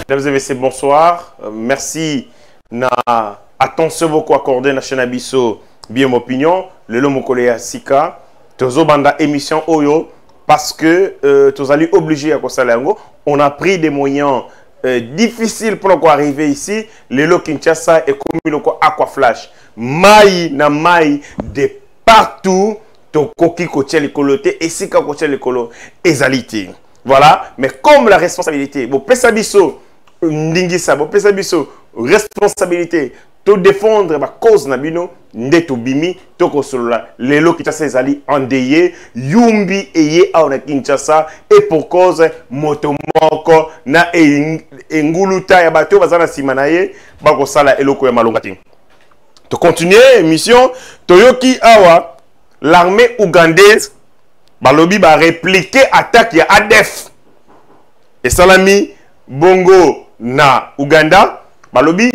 Mesdames et messieurs, bonsoir. Merci na attention beaucoup accordé na chaîne Abisso bien opinion. Le lomo kolea sika. Tozo banda émission Oyo parce que tous allés obligés à Kosalango. On a pris des moyens difficiles pour arriver ici. Le lo Kinshasa et comme le Aquaflash. Maï na maï de partout. Tokoki kotia likolote et sika kotia likolo ezalité. Voilà, mais comme la responsabilité, bon pesabiso ndingisa, bon pesabiso responsabilité, to défendre ma cause nabino, ndeto bimi, to kosolola, lelo Kinshasa ezali endeuillé, yumbi eye aona Kinshasa et pour cause motomoko na enguluta ya bato bazana simanaye, bako sala eloko ya malongati. To continuer mission, toyoki awa l'armée ougandaise balobi ba répliquer attaque ya ADF et salami bongo na Ouganda balobi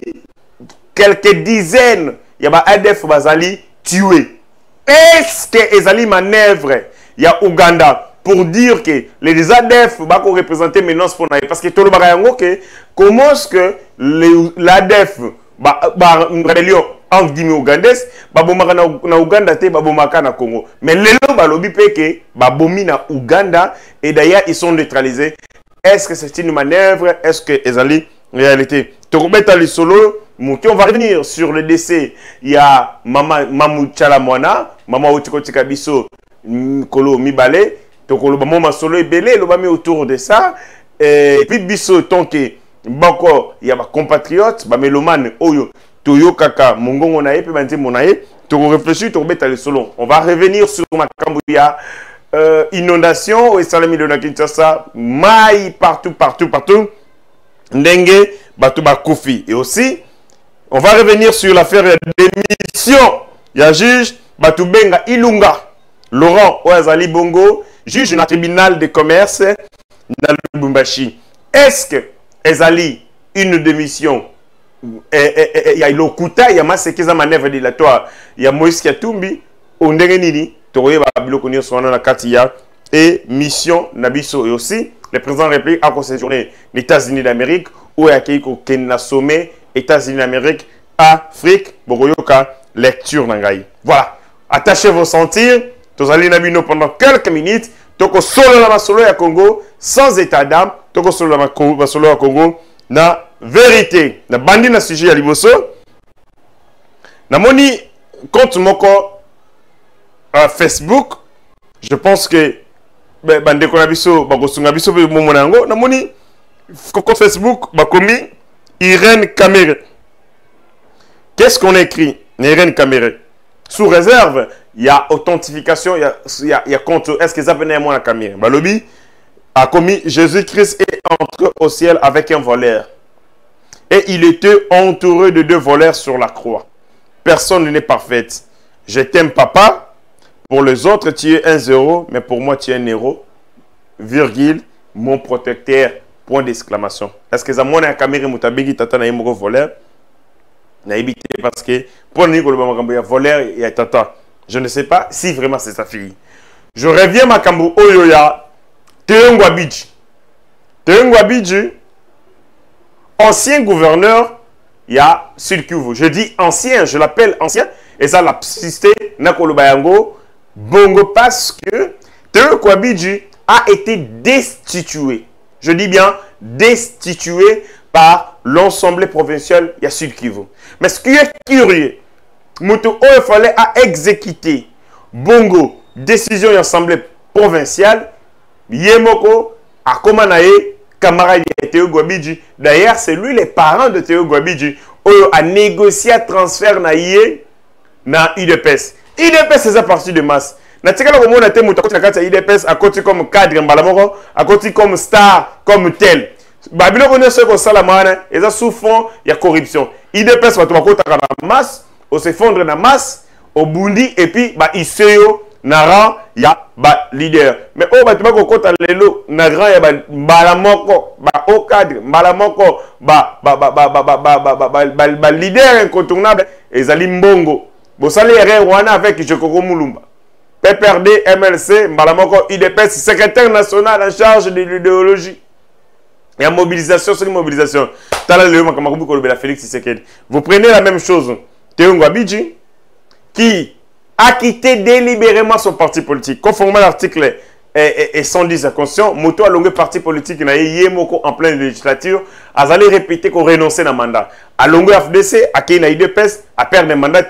quelques dizaines ya ba ADF bazali tué. Est-ce que ezali manœuvre ya Ouganda pour dire que les ADF ba ko représenter menace pour naïe parce que tolo ba yango que comment est-ce que l'ADF ba rébellion en guillemets ougandais, babomaka na Ouganda te babomaka na Congo. Mais lelo balobi peke babomi na Ouganda et d'ailleurs ils sont neutralisés. Est-ce que c'est une manœuvre? Est-ce que ezali réalité? Torobeta li solo, on va revenir sur le décès. Il y a Mamou Tchalamwana, Maman Otikotika Biso Kolo Mibale, Tokolo Bamoma solo et belé, le bami autour de ça. Et puis Biso Tonke, Bako, il y a ma compatriote, Bameloman Oyo. Toyo Kaka, Mongongo Nae, puis Bandi Monae, tu réfléchis, tu remets le solo. On va revenir sur ma Kambouya, inondation, et Salami de Kinshasa, maï partout. Ndenge, Batouba Koufi. Et aussi, on va revenir sur l'affaire d'émission. Il y a juge, Batoubenga Ilunga, Laurent Oazali Bongo, juge du tribunal de commerce, dans le Lubumbashi. Est-ce que Ezali, une démission? Il y a Lokuta, il y a Masekeza manœuvre dilatoire, il y a Moïse Katumbi, Ondengenini, Toroye Babilokoni Swana Katia et mission Nabiso et aussi le président de la République a séjourné les États-Unis d'Amérique ou à Keiko Kena sommet États-Unis d'Amérique, Afrique, Boroyoka, lecture Nangaï. Voilà, attachez vos sentirs, Tozali Nabino pendant quelques minutes, Toko solo la solo à Congo, sans état d'âme, Toko solo la solo à Congo, na vérité, na bandi na sujet ya liboso, na moni compte moko Facebook, je pense que bande ko na biso bakosunga biso pe momona ngo, na moni compte Facebook bakomi Irène Kamere. Qu'est-ce qu'on écrit? Irène Kamere. Sous réserve, il y a authentification, il y a compte, est-ce que ça venait à moi la Kamere? Balobi a commis Jésus-Christ est entré au ciel avec un voleur. Et il était entouré de 2 voleurs sur la croix. Personne n'est parfaite. Je t'aime, papa. Pour les autres, tu es un 0, mais pour moi, tu es un héros. Virgule, mon protecteur. Point d'exclamation. Est-ce que ça m'a dit caméra mutabegi tata na yemo voleur? Na évité parce que pour nous le voleur et tata. Je ne sais pas si vraiment c'est sa fille. Je reviens à Kambu Oyoya. Teungwa Bidji. Teungwa Bidji. Ancien gouverneur, il y a Sud Kivu. Je dis ancien, je l'appelle ancien. Et ça l'a persisté, Nakolo Bayango, Bongo, parce que Théo Kwabidji a été destitué. Je dis bien destitué par l'Assemblée provinciale, il y a Sud Kivu. Mais ce qui est curieux, Moutou il fallait à exécuter Bongo, décision de l'Assemblée provinciale, Yemoko, a Komanae, camarade de Théo Gwabidji. D'ailleurs, c'est lui, les parents de Théo Gwabidji, a négocié un transfert na IDPS. IDPS, c'est sa partie de masse. Na tika la komona te muta kotika kati IDPS à côté comme cadre mbalamoko, à côté comme star, comme tel. Babilo connaît ce qu'on salamana, et ça sous fond, il y a corruption. IDPS va tout kota na masse, on s'effondre na masse, au bundi et puis ba iseyo na ya ba leader. Mais oh ba tuma ko kota lelo na grand ya ba mbalamoko, ba au cadre, mbalamoko, ba leader incontournable ezali mbongo. Bo sali wana avec Jokoko Mulumba. PPRD, MLC, Mbalamoko, IDPS, secrétaire national en charge de l'idéologie. Il y a mobilisation sur mobilisation. Félix Tshisekedi. Vous prenez la même chose. Théo Ngwabidji, qui a quitté délibérément son parti politique. Conformément à l'article 110 de la Constitution, Moto a longué parti politique en pleine législature, a allé répéter qu'on renonçait à mandat. A longué FDC, a qui a IDPS, a perdu mandat.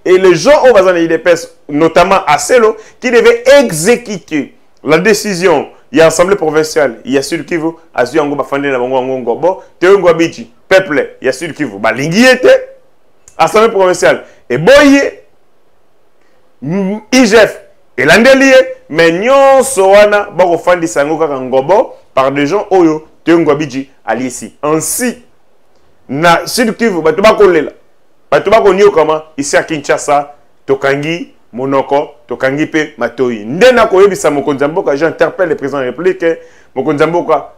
Et les gens au bazar IDPS, notamment à Selo, qui devaient exécuter la décision. Il y a l'Assemblée provinciale, il y a Sud Kivu, a Sud Kivu, Bafande na Bango Ngobo, Théo Ngwabidji, peuple, il y a Sud Kivu, Balingi était, Assemblée provinciale, et Boye, IGF, et l'Andelier, mais Nyon Soana, Bako Fandi Sango Kaka Ngobo, par des gens Oyo, Théo Ngwabidji, ali ici. Ainsi, na Sud Kivu, Batubako Lela, Batubako Nyo Kama, ici à Kinshasa, Tokangi, Monoko, Tokangi pe Matoi. Ndena koyebisa Mokonzamboka, j'interpelle le président de la République, Mokonzamboka,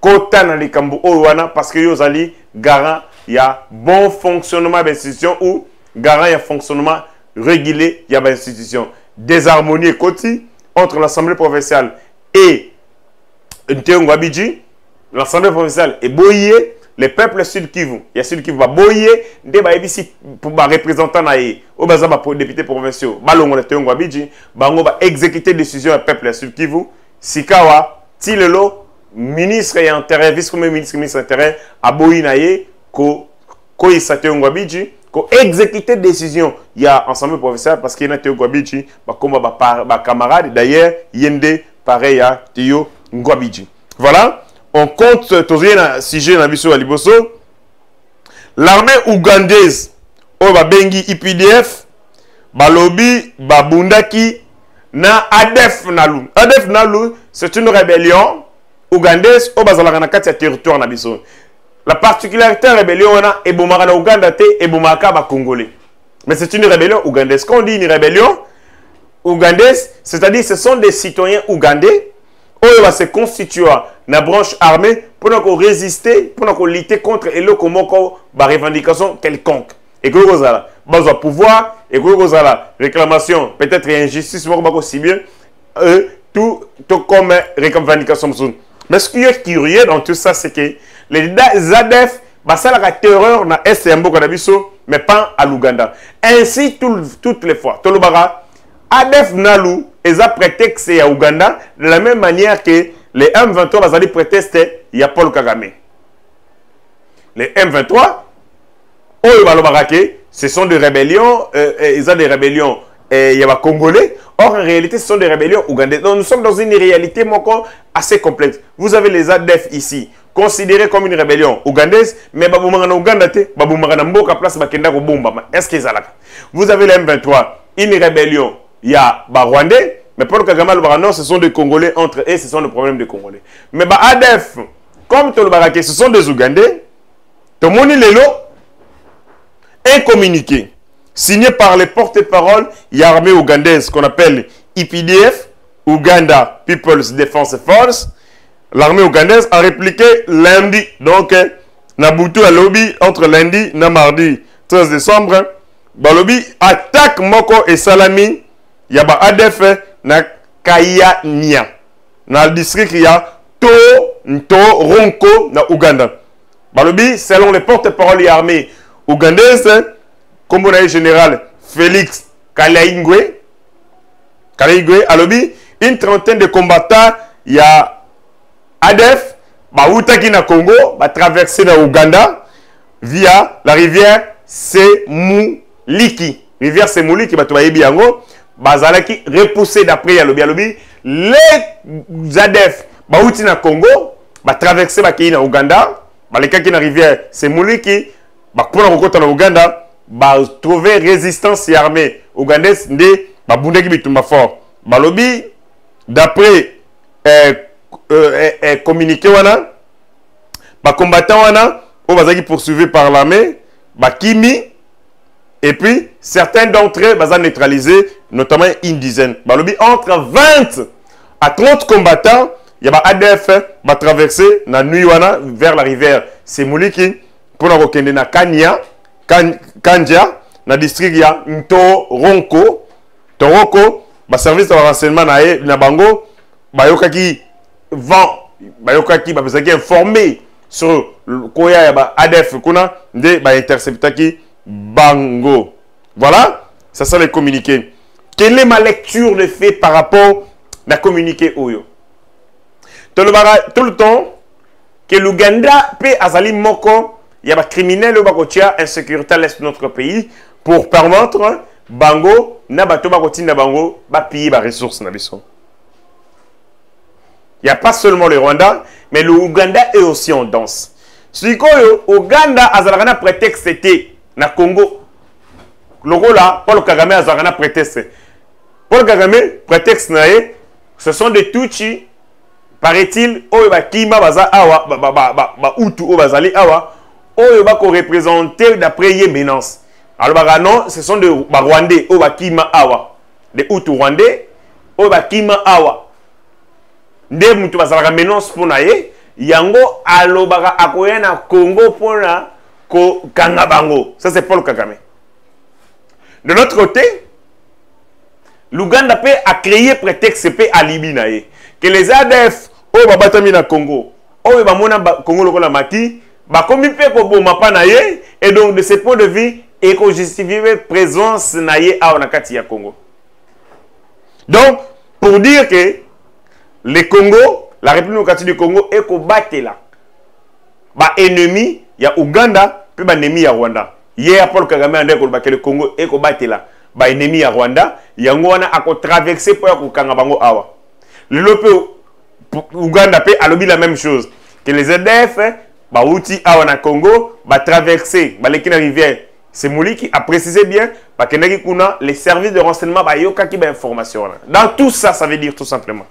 Kota na likambo owana, parce que yozali garant il y a bon fonctionnement de l'institution ou garant il y a fonctionnement régulé il y a l'institution. Désharmonie et Koti entre l'Assemblée provinciale et Théo Ngwabidji, l'Assemblée provinciale est boyée. Les peuples Sud Kivu, il y a Sud Kivu va boyer, des ici pour représentants naïe, au bazar pour députés provinciaux, balongo le Théo Ngwabidji, bango va exécuter décision à peuple Sud Kivu, Sikawa, Tilelo, ministre et intérêt, vice-premier ministre intérêt, à boyer naïe, ko isa Théo Ngwabidji, ko exécuter décision, il y a ensemble provincial parce qu'il y a Théo Ngwabidji, comme ba camarade, d'ailleurs, yende pareil à Théo Ngwabidji. Voilà. On compte toujours un sujet dans la Liboso. L'armée ougandaise, au Bengi IPDF, Balobi, Babundaki, na ADF Nalu. ADF Nalu, c'est une rébellion ougandaise au Bazalaranakati territoire Nabiso. La particularité de la rébellion, on a Ebomara Ouganda et Ebomaka Congolais. Mais c'est une rébellion ougandaise. Quand on dit une rébellion ougandaise, c'est-à-dire ce sont des citoyens ougandais. On va se constituer une branche armée pour nous résister, pour nous lutter contre les revendications quelconques. Et que vous avez besoin de pouvoir, et que vous avez réclamation, peut-être injustice, aussi bien, tout comme revendication. Mais ce qui est curieux dans tout ça, c'est que les ADF, ça la terreur dans SMB, mais pas à l'Ouganda. Ainsi, toutes les fois, ADF Nalu, ils ont prétexte à Ouganda de la même manière que les M23 ont prétexté à Paul Kagame. Les M23, ce sont des rébellions, ils ont des rébellions Congolais. Or, en réalité, ce sont des rébellions ougandais. Donc, nous sommes dans une réalité assez complexe. Vous avez les ADF ici, considérés comme une rébellion ougandaise, mais est-ce qu'ils ont vous avez les M23, une rébellion. Il y a Rwandais, mais pour le Kagame, non, ce sont des Congolais entre eux, ce sont des problèmes des Congolais. Mais ADF, comme tout le Baraké, ce sont des Ougandais, tout le monde Lelo, un communiqué signé par les porte-paroles de l'armée ougandaise qu'on appelle IPDF, Uganda People's Defense Force. L'armée ougandaise a répliqué lundi, donc, Nabutu à lobby entre lundi et mardi 13 décembre. Balobi attaque Moko et Salami. Il y a ADF na Kaya Nia. Dans le district, il y a Ronko na Ouganda. Balobi, selon les porte-paroles de l'armée ougandaise, comme on a général Félix Kalaingwe, Alobi, une trentaine de combattants, il y a ADF, Baoutaki na Congo, va traverser na Ouganda via la rivière Semuliki. Rivière Semuliki, va trouver Biango. Bazalaki repoussé d'après Yalobi. Les ADF Baouti na Congo, va traverser na Ouganda, les qui na rivière Semuliki, pour la Ouganda, va trouver résistance et armée ougandaise de Babundeki Bitumba fort. Balobi, d'après communiqué wana, combattant wana, on va poursuivi par l'armée, Kimi. Et puis, certains d'entre eux sont neutralisés, notamment une dizaine. Balobi, entre 20 à 30 combattants, il y a ADF qui va traverser la nuit vers la rivière Semuliki pour nous reconnaître na Kanya, Kandia, dans le district il y a Ronko, Toroko, le service de renseignement na Bango, Bayokaki vend bayokaki bapesaki informé sur koya ya ADF kuna nde interceptaki bango. Voilà, ça sont les communiqués. Quelle est ma lecture de fait par rapport à communiqué Oyo? Tout le temps que l'Ouganda peut azali moko il y a des criminels ou bakotia insécurité à l'est de notre pays pour permettre bango na bato bakotinda bango ba piller ba ressources na biso. Il n'y a pas seulement le Rwanda, mais l'Ouganda est aussi en danse. Si koyo Ouganda azalaka prétexte c'était na Congo. Logo là, Paul Kagame azalaka prétexte. Paul Kagame prétexte nae, ce sont des Tutsi, paraît-il, oyo ba kima baza awa ba utu o bazali awa, oyo ba ko représenter d'après Yéménance. Alors bah non, ce sont des Rwandais oyo ba kima awa, des utu rwandais oyo ba kima awa. Nde mutu bazalaka Ménance pona ye, yango alobaka akoya na Congo pona ko kanga bango. Ça c'est Paul Kagame. De l'autre côté, l'Ouganda peut a créé prétexte peut alibi na ye que les ADF au babatami na Congo, au bamona Congo lokola mati, ba komi pe ko boma pa na ye et donc de ce point de vue et ko justifier présence na ye a na kati ya Congo. Donc pour dire que le Congo, la République démocratique du Congo est ko batela. Ba ennemi ya Ouganda pe ba ennemi ya Rwanda. Hier Paul Kagame ande ko ba que le Congo est ko batela. Ba ennemi à Rwanda, yango wana ako traverser pour kokanga bango awa. Le lope Ouganda pe alobi la même chose que les EDF ba outi awa na Congo ba traverser ba lekina rivière. C'est Mouli qui a précisé bien ba kenaki kuna les services de renseignement ba yoka ki ba information là. Dans tout ça, ça veut dire tout simplement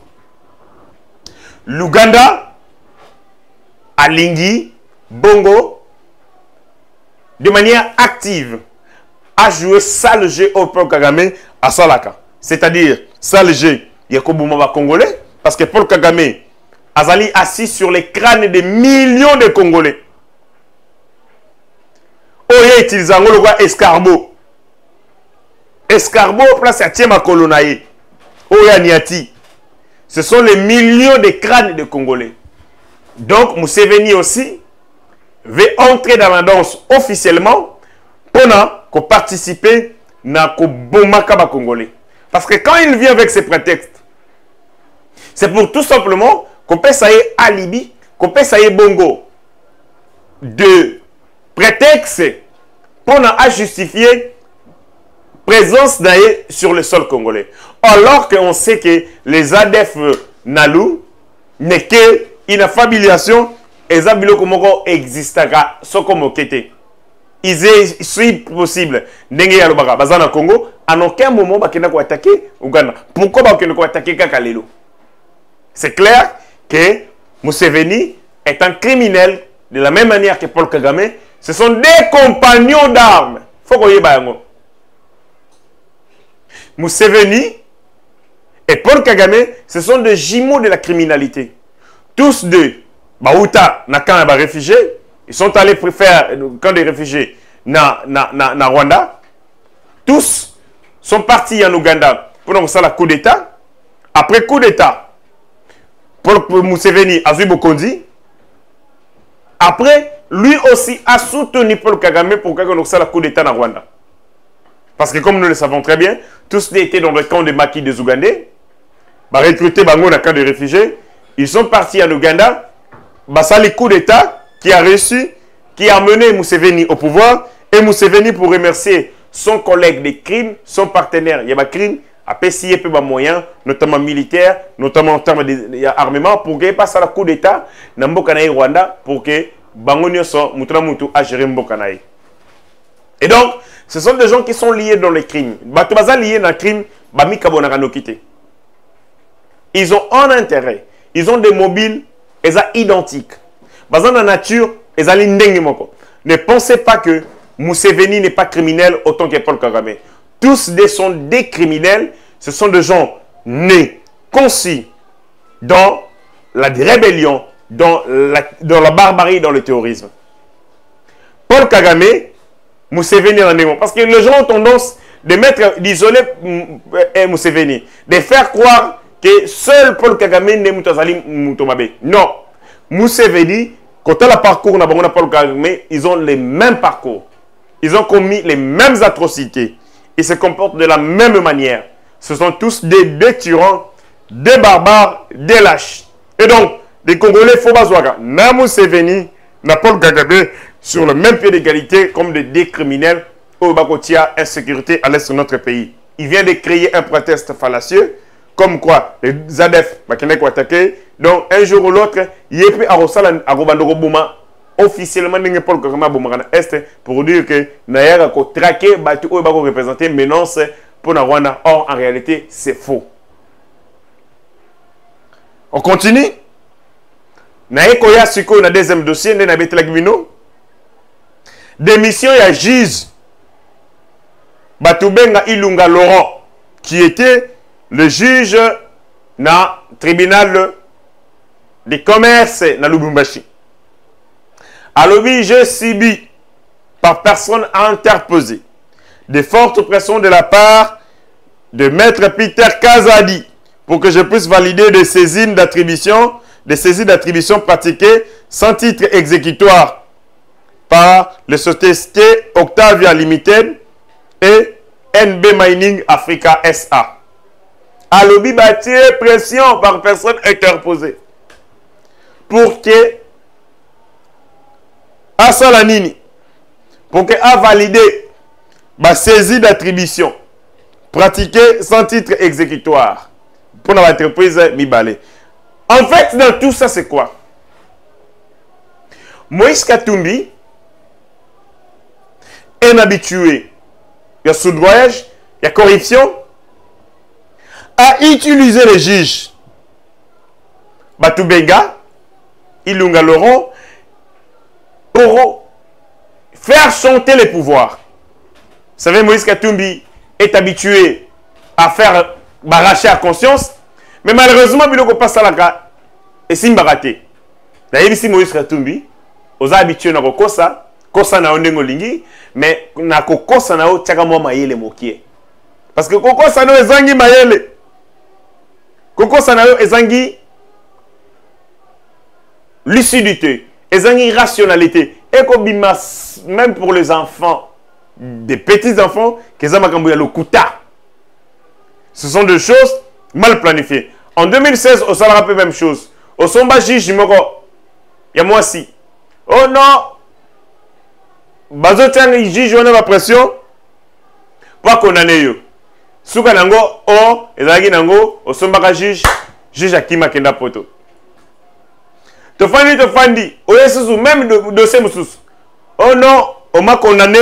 l'Ouganda alingi bongo de manière active a joué sale jeu au Paul Kagame à Salaka. C'est-à-dire, sale jeu, il y a Koboumaba Congolais, parce que Paul Kagame azali assis sur les crânes de millions de Congolais. Oye utilisant le roi escargot. Escargot place à Tiema Kolonaye. Oya Niati. Ce sont les millions de crânes de Congolais. Donc, Museveni aussi veut entrer dans la danse officiellement pour participer à Bomaka Congolais. Parce que quand il vient avec ses prétextes, c'est pour tout simplement qu'on peut sailler alibi, qu'on peut sailler bongo de prétexte pour justifier présence d'ailleurs sur le sol congolais. Alors qu'on sait que les ADF Nalou n'est qu'une affiliation et ça existera sans comme okete. C'est possible. Ndenge ya lobaka bazana Congo en aucun moment bakena ko attaquer Ouganda. Pourquoi bakena ko attaquer Kakalelo? C'est clair que Museveni est un criminel de la même manière que Paul Kagame. Ce sont des compagnons d'armes. Faut qu'on y ait Museveni et Paul Kagame, ce sont des jumeaux de la criminalité. Tous deux, Baouta, na camp de réfugiés, ils sont allés faire le camp des réfugiés na Rwanda. Tous sont partis en Ouganda pour faire le coup d'État. Après coup d'État, Paul Museveni a vu Bokondi. Après, lui aussi a soutenu Paul Kagame pour qu'on ait le coup d'État en Rwanda. Parce que comme nous le savons très bien, tous étaient dans le camp de maquis des Ougandais. Bah, recrutés dans le camp de réfugiés. Ils sont partis en Ouganda. Bah, ça, le coup d'État qui a reçu, qui a mené Museveni au pouvoir. Et Museveni, pour remercier son collègue de crime, son partenaire, il y a des crimes, a payé peu de moyens, notamment militaires, notamment en termes d'armement, pour qu'il passe à la coup d'État dans le Rwanda, pour que Bangonio soit Mutramutu à gérer Mbokanaï. Et donc, ce sont des gens qui sont liés dans les crimes. Batubaza liés dans le crime, Bamika Bonaranokite. Ils ont un intérêt. Ils ont des mobiles, ils sont identiques. Dans la nature, ils sont l'indengimoko. Ne pensez pas que Museveni n'est pas criminel autant que Paul Kagame. Tous sont des criminels. Ce sont des gens nés, conçus dans la rébellion, dans la barbarie, dans le terrorisme. Paul Kagame, Museveni en est. Parce que les gens ont tendance de mettre, d'isoler Museveni, de faire croire que seul Paul Kagame n'est Moutazali Moutomabe. Non. Museveni, quand on a le parcours de Paul Kagame, ils ont les mêmes parcours. Ils ont commis les mêmes atrocités. Ils se comportent de la même manière. Ce sont tous des tyrans, des barbares, des lâches. Et donc, les Congolais, il faut pas na Museveni, na Paul Kagame, sur le même pied d'égalité comme des criminels au Bakotia, insécurité à l'est de notre pays. Il vient de créer un prétexte fallacieux, comme quoi les ZADF vont attaquer. Donc, un jour ou l'autre, il y a plus à Rosala, à Robandorobouma, officiellement, Paul Kagame à Est, pour dire que Nayara a traqué, Batu ou Bako représenté, menace pour Rwanda. Or, en réalité, c'est faux. On continue. Naïkoya Siko, na deuxième dossier, na Betlagvino. Démission ya juge Batubenga Ilunga Laurent, qui était le juge na tribunal de commerce na Lubumbashi. Alors, je subis par personne interposée de fortes pressions de la part de maître Peter Kazadi pour que je puisse valider des saisines d'attribution pratiquées sans titre exécutoire par les sociétés Octavia Limited et NB Mining Africa SA. À l'objet bâti pression par personne interposée pour que Asalanini pour que a validé ma saisie d'attribution pratiquée sans titre exécutoire pour l'entreprise Mibale. En fait, dans tout ça, c'est quoi? Moïse Katumbi, un habitué, il y a soudoyage, il y a corruption, a utilisé les juges Batubenga, Ilunga Laurent, pour faire chanter les pouvoirs. Vous savez, Moïse Katumbi est habitué à faire barracher à conscience, mais malheureusement, il ne passe à la cas et si baraté. D'ailleurs, ici, Moïse Katumbi, aux habitués na kokosa, kosa na ondengo lingi, mais na kokosa na o tchaka mo mayele mokie. Parce que kokosa na ezangi mayele. Kokosa na ezangi lucidité, ezangi rationalité. Et même pour les enfants, des petits enfants, ce sont des choses mal planifiées. En 2016, au Salara, la même chose. Au Somba Juge, il y a moi aussi. Oh non! Bazotian, il juge, on a la pression. Pas condamné. Souka nango, oh, ezagi nango, au Somba Juge, juge à Kima Kenda Poto. Tofandi, même dossier Moussous. Oh non, on m'a condamné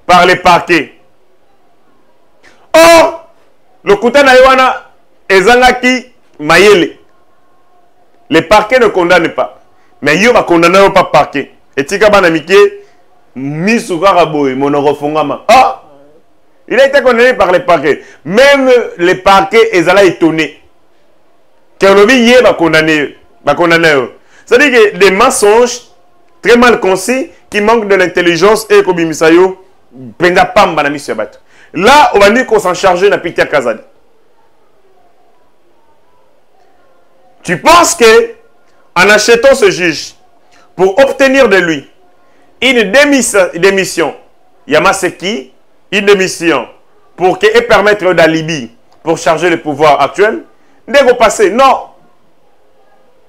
par les parquets. Or, le Kouta Naïwana Ezangaki Mayele. Les parquets ne condamnent pas. Mais ils ne condamnent pas parquet. Et Tika Banamike, Misukaraboy, Monorofongama. Ah! Il a été condamné par les parquets. Même les parquets, ils ont étonné. Kerobi Yé va condamner. C'est-à-dire que des mensonges très mal concis qui manquent de l'intelligence et comme Misayo, là, on va dire qu'on s'en charge de Peter Kazadi. Tu penses que en achetant ce juge pour obtenir de lui une démission, Yamaseki, une démission pour qu'il permettre d'alibi pour charger le pouvoir actuel, dès qu'on passe, non.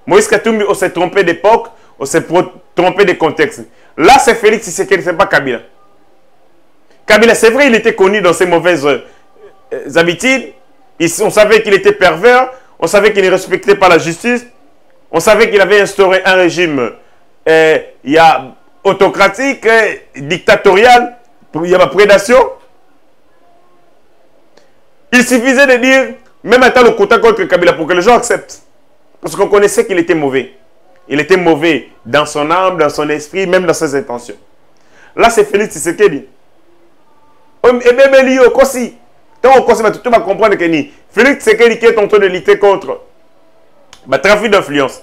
Moïse Katumbi, on s'est trompé d'époque, on s'est trompé de contexte. Là, c'est Félix Tshisekedi, ce n'est pas Kabila. Kabila, c'est vrai, il était connu dans ses mauvaises habitudes. On savait qu'il était pervers, on savait qu'il ne respectait pas la justice, on savait qu'il avait instauré un régime autocratique, dictatorial, il y a ma prédation. Il suffisait de dire, même à le côté contre Kabila, pour que les gens acceptent. Parce qu'on connaissait qu'il était mauvais. Il était mauvais dans son âme, dans son esprit, même dans ses intentions. Là, c'est Félix Tshisekedi. Et bien, il y a aussi. Tant qu'on va comprendre que Félix Tshisekedi qui est en train de lutter contre le trafic d'influence.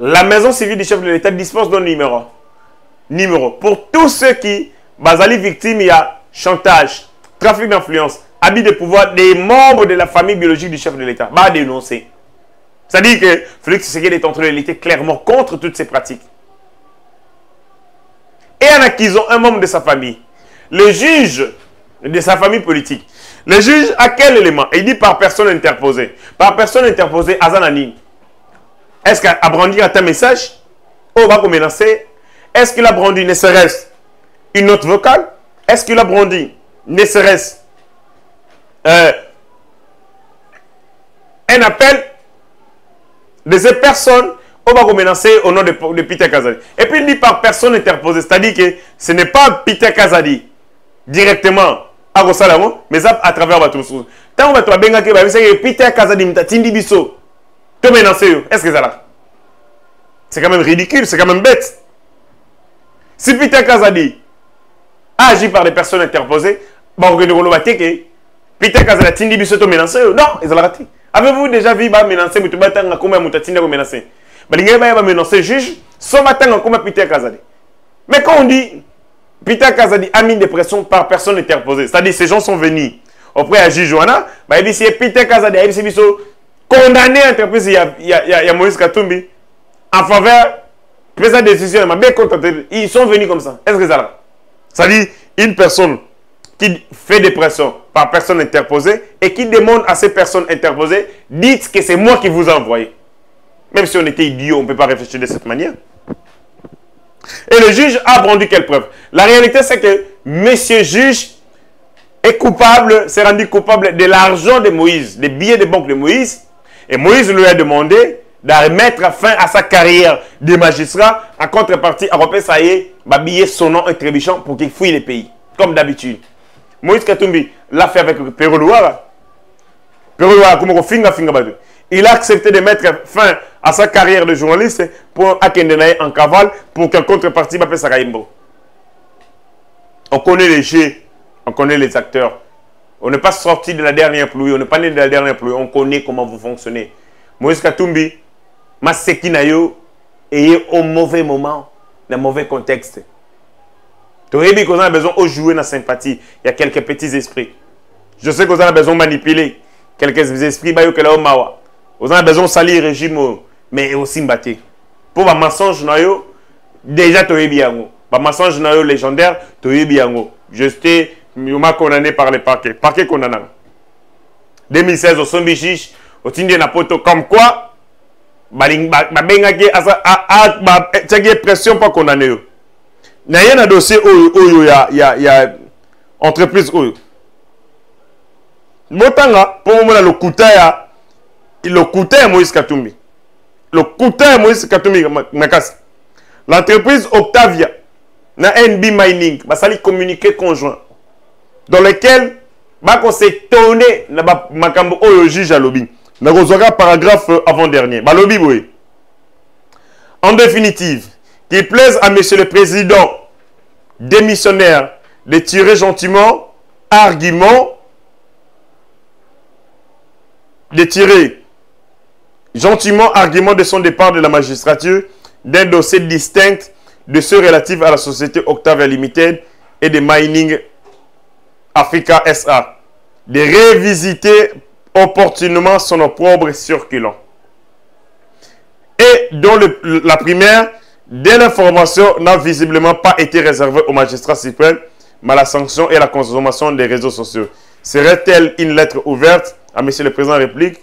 La maison civile du chef de l'État dispose d'un numéro. Pour tous ceux qui, basali victime, il y a chantage, trafic d'influence, abus de pouvoir des membres de la famille biologique du chef de l'État. Va dénoncer. C'est-à-dire que Félix Tshisekedi est en train de lutter clairement contre toutes ces pratiques. Et en acquisant un membre de sa famille, le juge de sa famille politique, le juge à quel élément? Il dit par personne interposée. Par personne interposée, Azanani. Est-ce qu'à brandi un message? On va menacer. Est-ce qu'il a brandi ne serait-ce une note vocale? Est-ce qu'il a brandi ne serait-ce un appel de ces personnes? On va menacer au nom de Peter Kazadi. Et puis il dit par personne interposée. C'est-à-dire que ce n'est pas Peter Kazadi directement à Rosalamo, mais à travers votre source. Tant que tu as bien que Peter Kazadi m'a tindi biso. Tu menacer. Est-ce que ça là? C'est quand même ridicule, c'est quand même bête. Si Peter Kazadi a agi par des personnes interposées, Peter Kazadi tindi biso to menacer. Non, ils ont raté. Avez-vous déjà vu menacer Moutoubatan comme Moutatine menacer? Il va menacer juge, sans attendre comme Peter Kazadi. Mais quand on dit Peter Kazadi a mis des pressions par personne interposée, c'est-à-dire ces gens sont venus auprès de juge Joana, il dit c'est Peter Kazadi, il dit condamné à entreprise, il y a Moïse Katumbi en faveur de sa décision. Ils sont venus comme ça. Est-ce que ça là? C'est-à-dire une personne qui fait des pressions par personne interposée et qui demande à ces personnes interposées, dites que c'est moi qui vous ai envoyé. Même si on était idiot, on ne peut pas réfléchir de cette manière. Et le juge a rendu quelle preuve? La réalité, c'est que monsieur juge est coupable, s'est rendu coupable de l'argent de Moïse, des billets de banque de Moïse. Et Moïse lui a demandé de mettre fin à sa carrière de magistrat. En contrepartie, à repérer ça y est, billet son nom et trébuchant pour qu'il fouille les pays. Comme d'habitude. Moïse Katumbi l'a fait avec Peroulouara. Peroulouara, comme on finga badu. Il a accepté de mettre fin à sa carrière de journaliste pour Akendenaye en cavale pour qu'en contrepartie, il appelle Saraimbo. On connaît les jeux, on connaît les acteurs. On n'est pas sorti de la dernière pluie, on n'est pas né de la dernière pluie, on connaît comment vous fonctionnez. Moïse Katumbi, Maseki Nayo, est au mauvais moment, dans le mauvais contexte. Tu sais qu'on a besoin de jouer dans la sympathie. Il y a quelques petits esprits. Je sais qu'on a besoin de manipuler quelques esprits. Vous avez besoin de salir le régime, mais aussi mbattre. Pour les mensonges, déjà, tu es bien. Les mensonges légendaires, tu es bien. Je suis condamné par le parquet. Parquet condamné. 2016, au Sombichiche, au Tindé Napoto, comme quoi, il y a pression pas condamné. Il y a un dossier où il y a entreprise. Motanga, pour moi, le coûteur. Le coûtait Moïse Katumbi. Le coûtait Moïse Katumbi. L'entreprise Octavia, na NB Mining, va s'allier communiquer conjoint. Dans lequel, on s'est étonné, makambo oyo juge à lobby. Dans le paragraphe avant-dernier. En définitive, qu'il plaise à monsieur le président démissionnaire de tirer gentiment argument de son départ de la magistrature d'un dossier distinct de ceux relatifs à la société Octavia Limited et de Mining Africa SA, de révisiter opportunément son opprobre circulant. Et dont la première, dès l'information, n'a visiblement pas été réservée au magistrat suprême, mais à la sanction et la consommation des réseaux sociaux. Serait-elle une lettre ouverte à M. le Président de la République?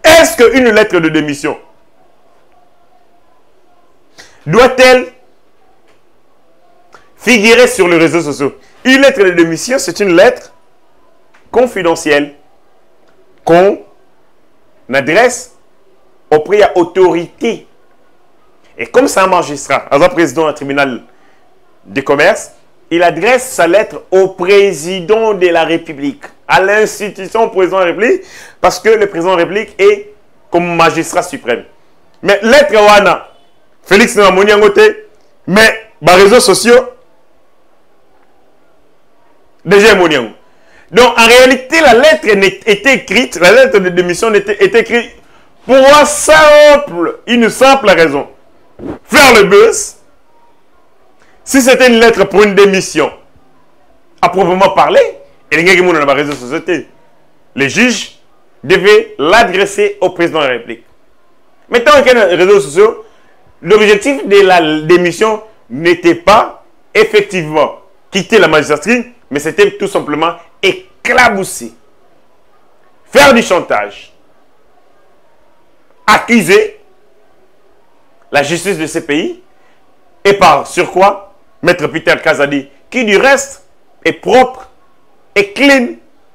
Est-ce qu'une lettre de démission doit-elle figurer sur les réseaux sociaux? Une lettre de démission, c'est une lettre confidentielle qu'on adresse auprès de l'autorité. Et comme c'est un magistrat, un président du tribunal de commerce, il adresse sa lettre au président de la République, à l'institution président de la République, parce que le président de la République est comme magistrat suprême. Mais lettre wana, Félix Namoni Angote, mais les réseaux sociaux, déjà Moniango. Donc en réalité, la lettre était écrite, la lettre de démission était écrite pour une simple raison. Faire le buzz. Si c'était une lettre pour une démission, à proprement parler, et les gens qui dans la réseau société, les juges devaient l'adresser au président de la République. Maintenant, avec les réseaux sociaux, l'objectif de la démission n'était pas effectivement quitter la magistrature, mais c'était tout simplement éclabousser, faire du chantage, accuser la justice de ces pays, et par sur quoi Maître Peter Kazadi, qui du reste est propre et clean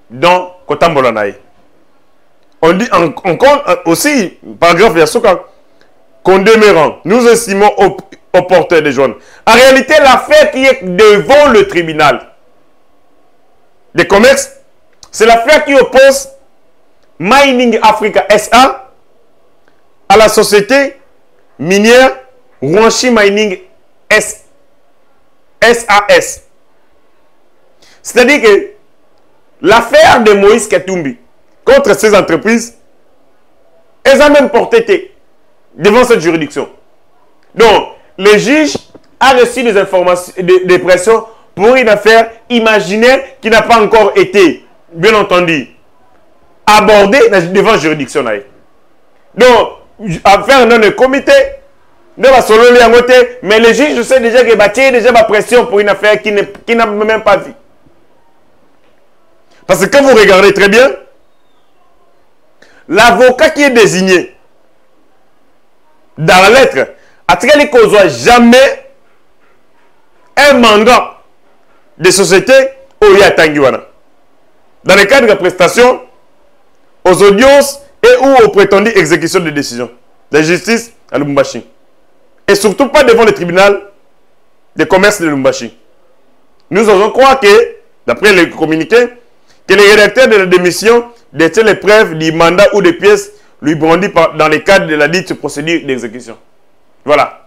dans Kotambolanaï. On dit aussi, paragraphe Yasuka, qu'en demeurant, nous estimons au porteur des jaunes. En réalité, l'affaire qui est devant le tribunal des commerces, c'est l'affaire qui oppose Mining Africa SA à la société minière Rwanchi Mining SAS. C'est-à-dire que l'affaire de Moïse Katumbi contre ces entreprises, elles ont même porté devant cette juridiction. Donc, le juge a reçu des informations, des pressions pour une affaire imaginaire qui n'a pas encore été, bien entendu, abordée devant la juridiction. Donc, affaire dans le comité, mais le juge, je sais déjà qu'il a déjà ma pression pour une affaire qui n'a même pas vu. Parce que quand vous regardez très bien, l'avocat qui est désigné dans la lettre a traité qu'on ne soit jamais un mandat de société au Yatangiwana. Dans le cadre de la prestation, aux audiences et ou aux prétendues exécutions de décisions de justice à Lubumbashi. Et surtout pas devant le tribunal de commerce de Lubumbashi. Nous osons croire que, d'après le communiqué, que les rédacteurs de la démission détiennent les preuves du mandat ou des pièces lui brandies dans le cadre de la dite procédure d'exécution. Voilà.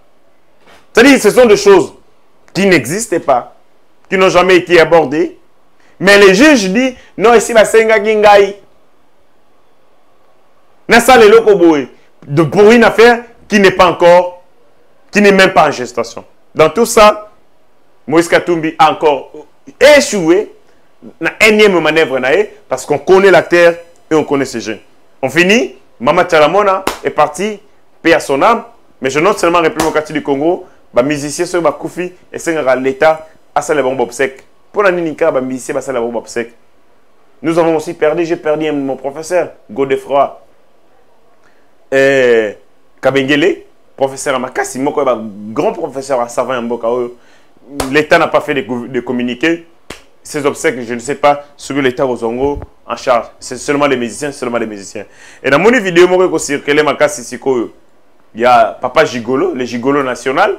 C'est-à-dire que ce sont des choses qui n'existaient pas, qui n'ont jamais été abordées. Mais les juges disent, non, ici, la senga gingai. Nasa le loko boy. Pour une affaire qui n'est pas encore, qui n'est même pas en gestation. Dans tout ça, Moïse Katumbi a encore échoué dans énième manœuvre parce qu'on connaît l'acteur et on connaît ses jeunes. On finit, Mama Tchalamona est parti, paix à son âme, mais je note seulement République du Congo, les musiciens sont Koufi et c'est l'État à sa bombe obsèque. Pour la Ninika, les musiciens à sa bombe obsèque. Nous avons aussi perdu, j'ai perdu mon professeur, Godefroy Kabengele, professeur Amakasi, grand professeur à Savin Mboka. L'État n'a pas fait de communiqué. Ces obsèques, je ne sais pas, sur l'État aux Zongo en charge. C'est seulement les musiciens, seulement les musiciens. Et dans mon vidéo, moi, qui circulait Makasi Siko, il y a Papa Gigolo, le Gigolo national.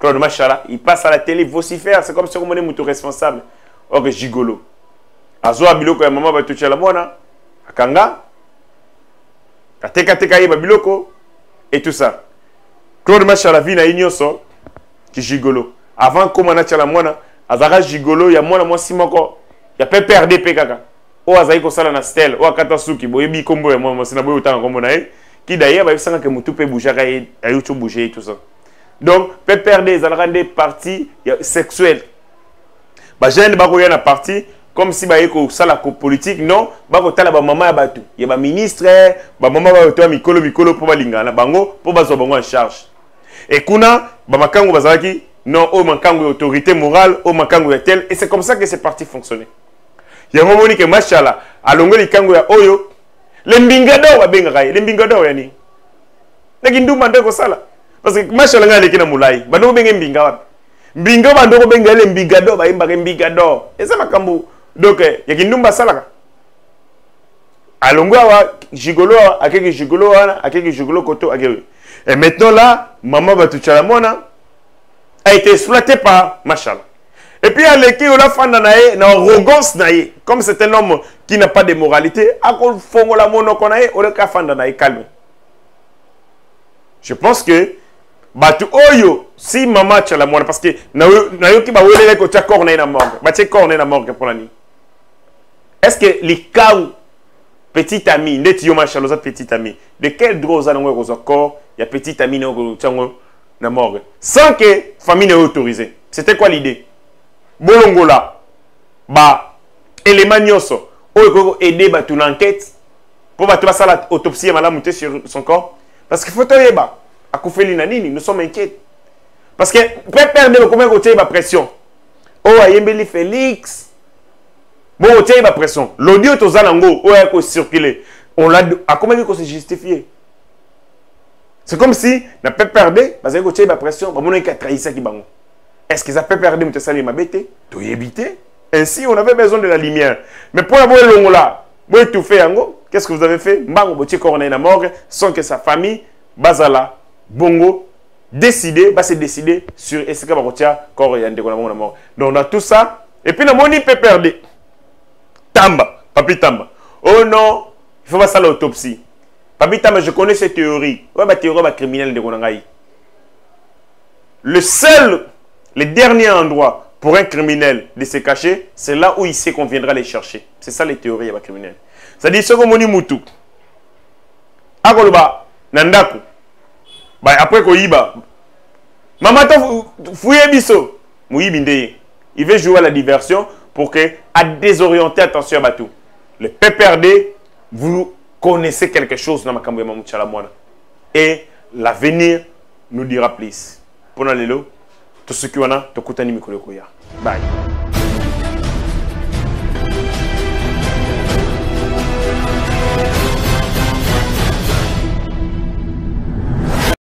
Claude Machala, il passe à la télé, il vocifère. C'est comme si on est tout responsable. Ok, Gigolo. Azoa Biloko, maman va toucher la mona. Akanga. Ateka Teka Yeba Biloko. Et tout ça. Claude Machala vit na Ignoso, qui Gigolo. Avant, comme on a la mona, Azara Gigolo, il y a moi Simoko. Il y a pas perdu PKK. O Azaï Kosala na Stel, o Akatasuki, Boyebi Kombo, et moi, c'est na Boyo Tang comme on a qui d'ailleurs, il y a que Moutou peut bouger, il y a tout bouger et tout ça. Donc, peut perdre des parties sexuelles. J'ai une partie, comme si il y a une politique, non, il y a une maman, il y a un ministre, il y a un maman, il y a un mikolo pour l'ingana, pour en charge. Et kuna, non, au mankango autorité morale, au mankango tel, et c'est comme ça que ces partis fonctionnaient. Il y a un moment que machala, à longo li kango ya oyo, les mbingado wa bengaray, les mbingado yani. Nagindu mandeko sala. Parce que machala nga lekina mulai, bando benge mbinga wapi. Mbinga bando benga le mbingado ba imba mbingado. Eza makambu. Donc yakindu mbasala. Alongo wa gigolo akeki gigolo koto akeki. Et maintenant là, maman Batuchala Mona a été exploité par Machala. Et puis, il y a la femme dans arrogance, comme c'est un homme qui n'a pas de moralité, je pense que Batu Oyo, si maman Tchala Mona, parce que Nayoki va ouler que tu as corné na morgue, tu as corné na morgue pour l'année. Est-ce que les cas petit ami, net yo Machala, petit ami, de quel droit vous avez corps, il y a petit ami na morgue, sans que la famille n'ait autorisé. C'était quoi l'idée? Bolongola, ba élément nyonso oyo aider ba ton enquête pour ba to ça l'autopsie ya malamu te sur son corps parce qu'il faut te yeba akufeli na nini nous sommes inquiets parce que peut perdre combien côté ba pression oh ayembeli Félix bon côté ba pression l'audio to zanango oyo ko circuler on l'a a comment qu'on se justifier c'est comme si n'a pas perdu parce que côté ba pression ba mon ka trahir qui bango est-ce que ça peut perdre mais ça les mabete to yebité ainsi on avait besoin de la lumière mais pour avoir longo là bon tout fait yango qu'est-ce que vous avez fait mbango botier corona na morgue sans que sa famille bazala bongo décider va se décider sur est-ce que va retirer corps yande kona na mort donc on a tout ça et puis na moni peut perdre Tamba papi Tamba oh non il faut pas ça l'autopsie papi Tamba je connais cette théorie ouais ba théorie ba criminel de konangai le dernier endroit pour un criminel de se cacher, c'est là où il sait qu'on viendra les chercher. C'est ça les théories de criminels. C'est-à-dire, ce qu'on moni mutu. Akoloba, nandaku. Bah, après qu'on y va. Mamata fouye biso. Mouyibindeye. Il veut jouer à la diversion pour que, à désorienter, attention à Batou. Le PPRD, vous connaissez quelque chose dans ma camoué Mamouchalamouana. Et l'avenir nous dira plus. Pour nous, tout ce qui est là, tout le monde est là. Bye.